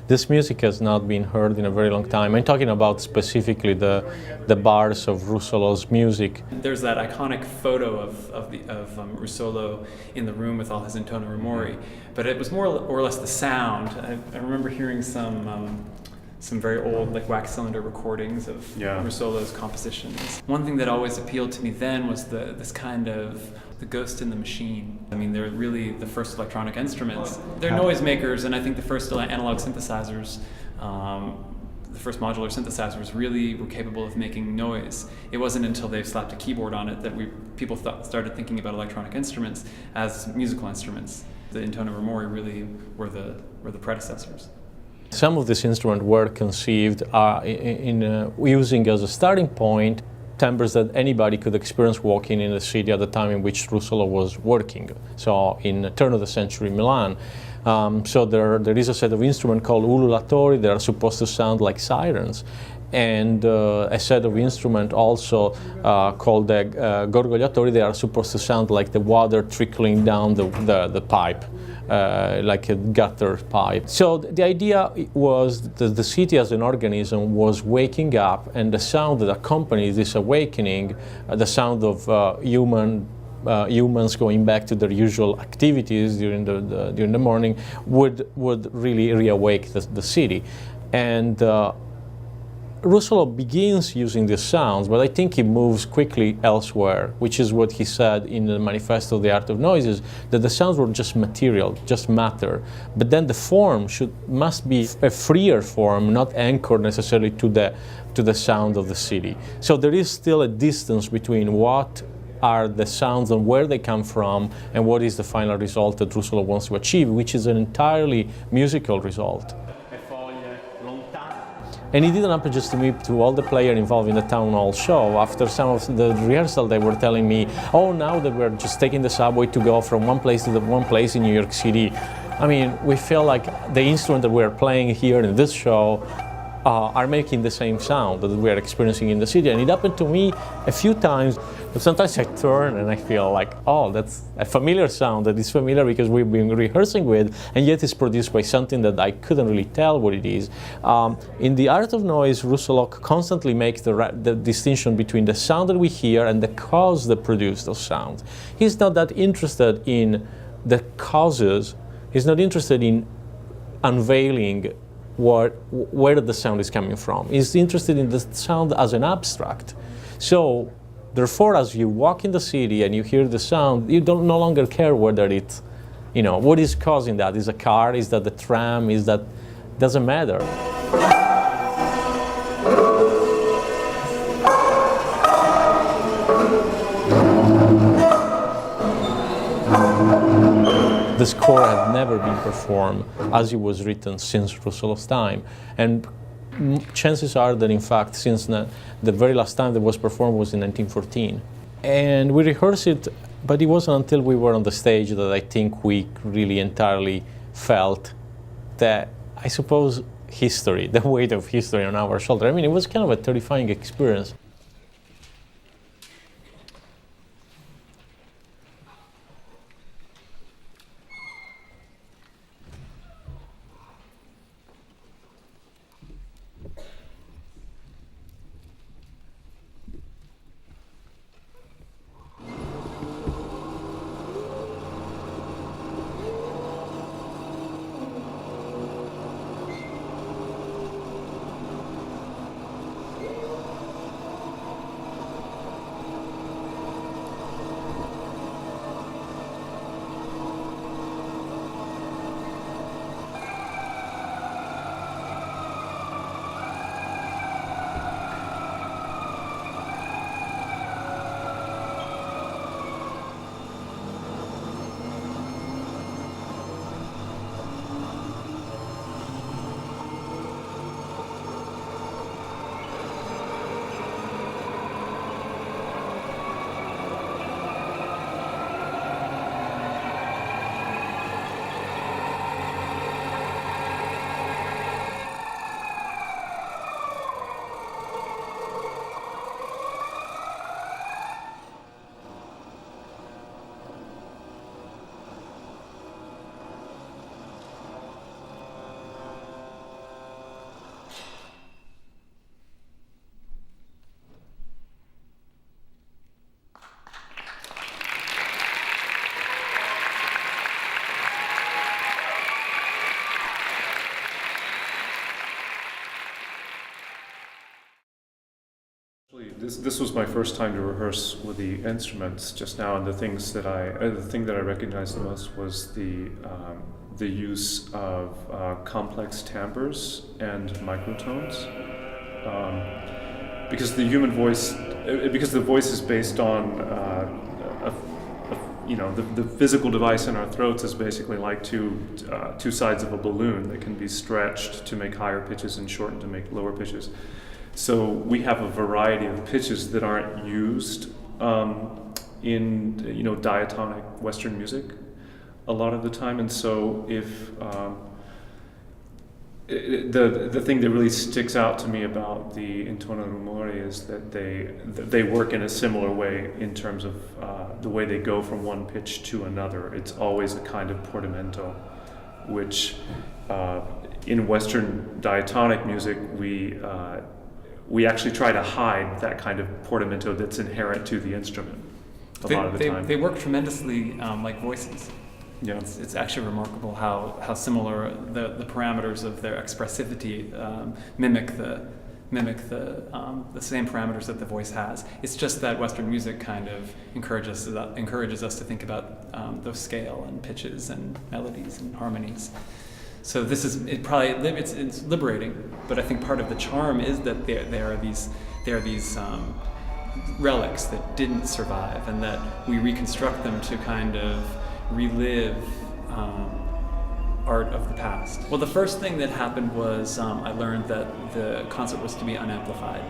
This music has not been heard in a very long time. I'm talking about specifically the bars of Russolo's music. There's that iconic photo of Russolo in the room with all his intono rumori, but it was more or less the sound. I remember hearing some very old wax cylinder recordings of Russolo's compositions. One thing that always appealed to me then was this kind of the ghost in the machine. I mean, they're really the first electronic instruments. They're noisemakers, and I think the first analog synthesizers, the first modular synthesizers really were capable of making noise. It wasn't until they slapped a keyboard on it that people started thinking about electronic instruments as musical instruments. The intono rumori really were the predecessors. Some of these instruments were conceived using as a starting point timbres that anybody could experience walking in the city at the time in which Russolo was working, so in turn of the century Milan. So there is a set of instruments called ululatori that are supposed to sound like sirens, and a set of instruments also called the gorgogliatori. They are supposed to sound like the water trickling down the pipe. Like a gutter pipe. So the idea was that the city as an organism was waking up, and the sound that accompanied this awakening, the sound of humans going back to their usual activities during the morning, would really reawake the city. And Russolo begins using these sounds, but I think he moves quickly elsewhere, which is what he said in the Manifesto of the Art of Noises, that the sounds were just material, just matter. But then the form must be a freer form, not anchored necessarily to the sound of the city. So there is still a distance between what are the sounds and where they come from and what is the final result that Russolo wants to achieve, which is an entirely musical result. And it didn't happen just to me, to all the players involved in the town hall show. After some of the rehearsal, they were telling me, oh, now that we're just taking the subway to go from one place to one place in New York City, I mean, we feel like the instrument that we're playing here in this show are making the same sound that we are experiencing in the city. And it happened to me a few times. But sometimes I turn and I feel like, oh, that's a familiar sound that is familiar because we've been rehearsing with, and yet it's produced by something that I couldn't really tell what it is. In the Art of Noise, Russolo constantly makes the distinction between the sound that we hear and the cause that produced those sounds. He's not that interested in the causes. He's not interested in unveiling where the sound is coming from. He's interested in the sound as an abstract. So, therefore, as you walk in the city and you hear the sound, you no longer care whether it's, what is causing that? Is a car? Is that the tram? Doesn't matter. The score had never been performed as it was written since Russolo's time. And chances are that, in fact, since the very last time that was performed was in 1914. And we rehearsed it, but it wasn't until we were on the stage that I think we really entirely felt that, I suppose, history, the weight of history on our shoulder. I mean, it was kind of a terrifying experience. this was my first time to rehearse with the instruments just now, and the thing that I recognized the most was the use of complex timbres and microtones, because the human voice, because the voice is based on the physical device in our throats is basically like two sides of a balloon that can be stretched to make higher pitches and shortened to make lower pitches. So we have a variety of pitches that aren't used in diatonic Western music a lot of the time, and so if the thing that really sticks out to me about the intono rumori is that they work in a similar way in terms of the way they go from one pitch to another. It's always a kind of portamento, which in Western diatonic music we actually try to hide that kind of portamento that's inherent to the instrument a lot of the time. They work tremendously like voices. Yeah. It's actually remarkable how similar the parameters of their expressivity mimic the same parameters that the voice has. It's just that Western music kind of encourages us to think about those scale and pitches and melodies and harmonies. So it's liberating, but I think part of the charm is that there are these relics that didn't survive, and that we reconstruct them to kind of relive art of the past. Well, the first thing that happened was I learned that the concert was to be unamplified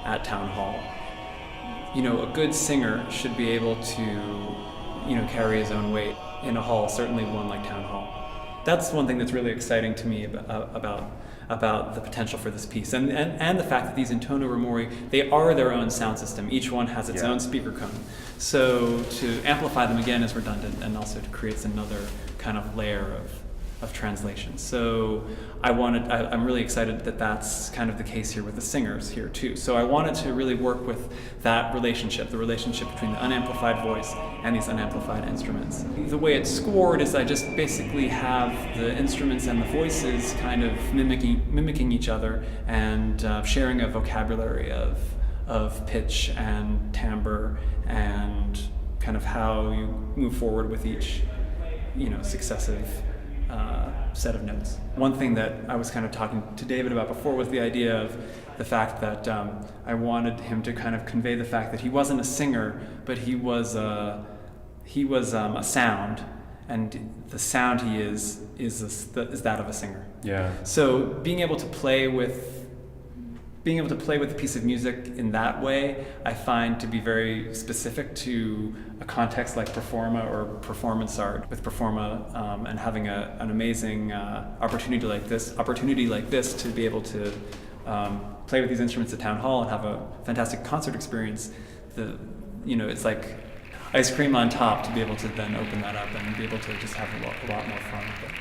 at Town Hall. A good singer should be able to, carry his own weight in a hall, certainly one like Town Hall. That's one thing that's really exciting to me about the potential for this piece, and the fact that these intono rumori, they are their own sound system. Each one has its own speaker cone. So to amplify them again is redundant, and also to create another kind of layer of translation. So I'm really excited that that's kind of the case here with the singers here too. So I wanted to really work with that relationship, the relationship between the unamplified voice and these unamplified instruments. The way it's scored is I just basically have the instruments and the voices kind of mimicking each other, and sharing a vocabulary of pitch and timbre, and kind of how you move forward with each successive set of notes. One thing that I was kind of talking to David about before was the idea of the fact that I wanted him to kind of convey the fact that he wasn't a singer, but he was a sound, and the sound he is that of a singer. Yeah. So being able to play with a piece of music in that way, I find to be very specific to a context like performa or performance art. With performa and having an amazing opportunity like this to be able to play with these instruments at Town Hall and have a fantastic concert experience, it's like ice cream on top to be able to then open that up and be able to just have a lot more fun with it.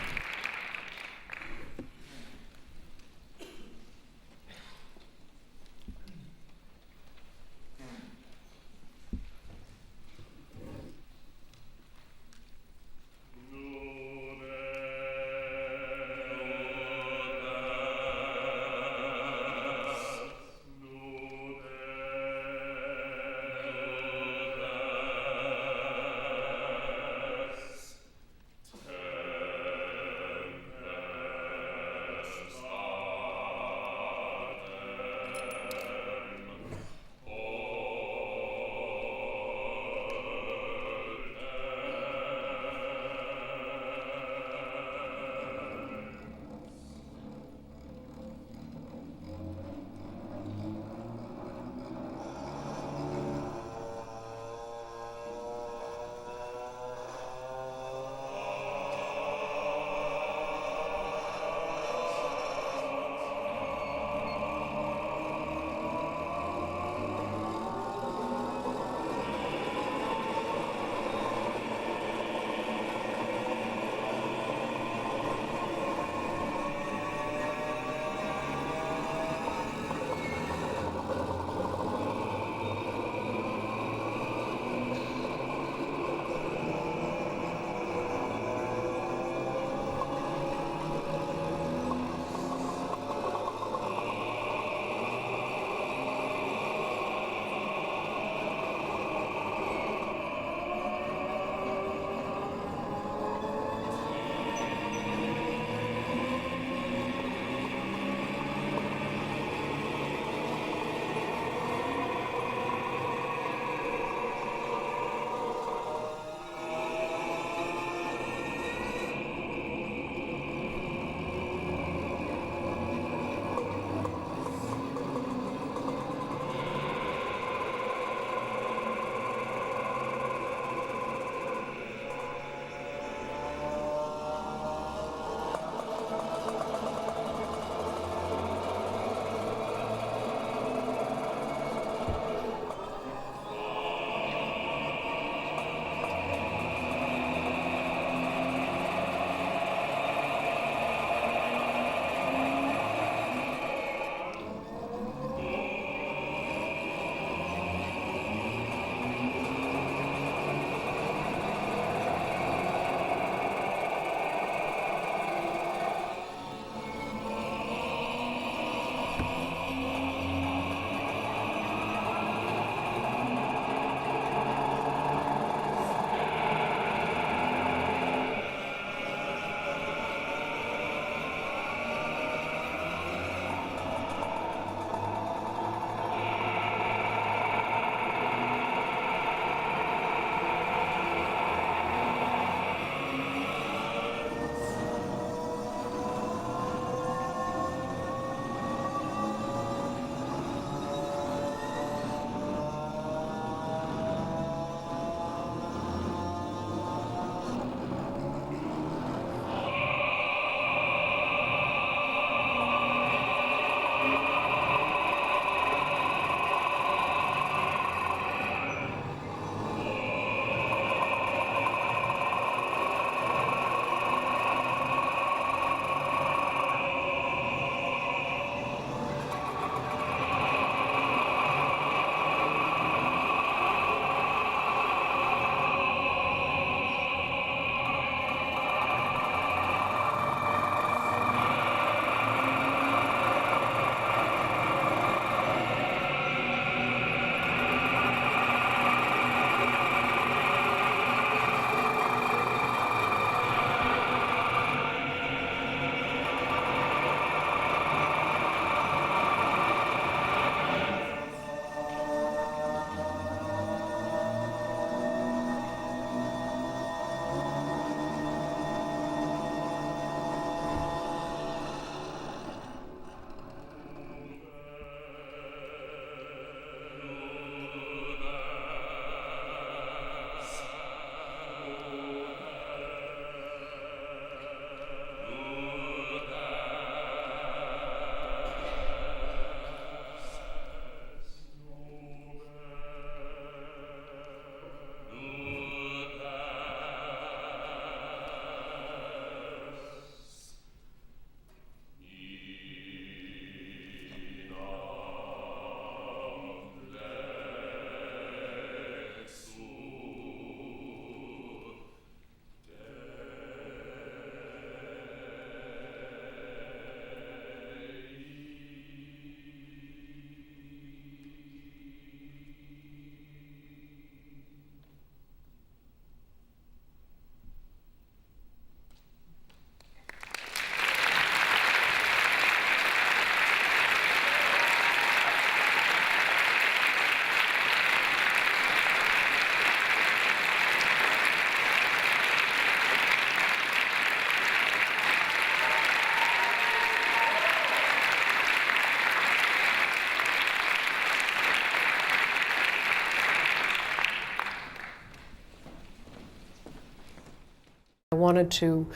wanted to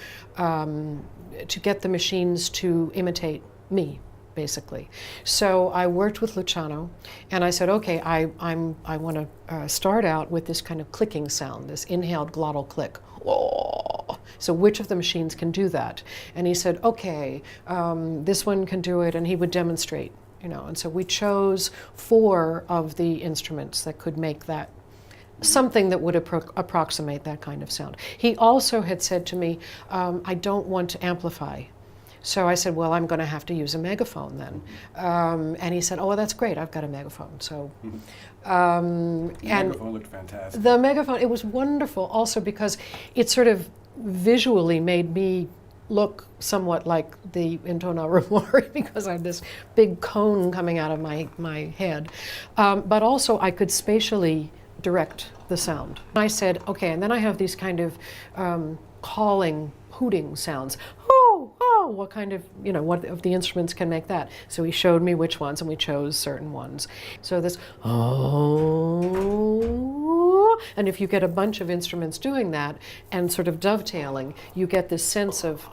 get the machines to imitate me, basically. So I worked with Luciano, and I said, okay, I want to start out with this kind of clicking sound, this inhaled glottal click. Oh. So which of the machines can do that? And he said, okay, this one can do it, and he would demonstrate, you know. And so we chose 4 of the instruments that could make that, something that would approximate that kind of sound. He also had said to me, I don't want to amplify. So I said, well, I'm going to have to use a megaphone then. And he said, oh, well, that's great, I've got a megaphone. So, the megaphone looked fantastic. The megaphone, it was wonderful also because it sort of visually made me look somewhat like the Intona Rumori because I had this big cone coming out of my head. But also I could spatially direct the sound. I said, okay, and then I have these kind of calling, hooting sounds. Oh, oh, what kind of, you know, what of the instruments can make that? So he showed me which ones, and we chose certain ones. So this, oh, and if you get a bunch of instruments doing that and sort of dovetailing, you get this sense of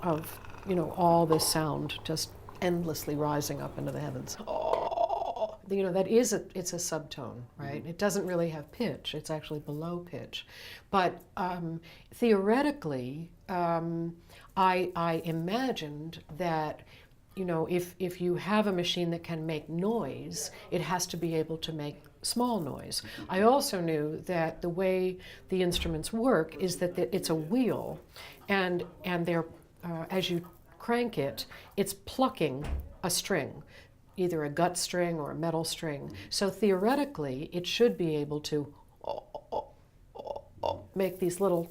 you know, all this sound just endlessly rising up into the heavens. Oh, you know, that is it's a subtone, right? It doesn't really have pitch. It's actually below pitch. But theoretically, I imagined that, you know, if you have a machine that can make noise, it has to be able to make small noise. I also knew that the way the instruments work is that it's a wheel, and they're as you crank it, it's plucking a string, either a gut string or a metal string. So theoretically, it should be able to make these little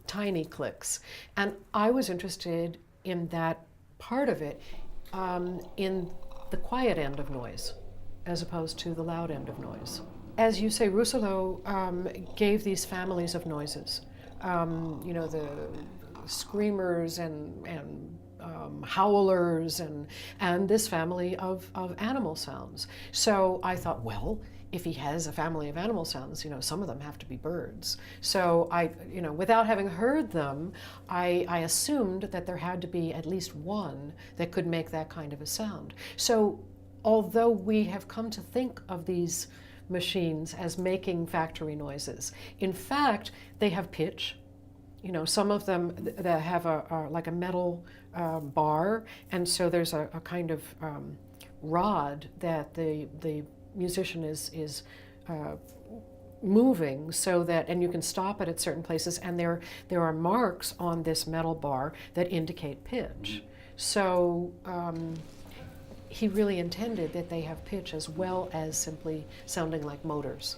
tiny clicks. And I was interested in that part of it, in the quiet end of noise, as opposed to the loud end of noise. As you say, Russolo gave these families of noises. You know, the screamers and howlers and this family of animal sounds. So I thought, well, if he has a family of animal sounds, you know, some of them have to be birds. So I, you know, without having heard them, I assumed that there had to be at least one that could make that kind of a sound. So although we have come to think of these machines as making factory noises, in fact, they have pitch. You know, some of them that have like a metal bar, and so there's a kind of rod that the musician is moving, so that, and you can stop it at certain places, and there are marks on this metal bar that indicate pitch. So he really intended that they have pitch as well as simply sounding like motors.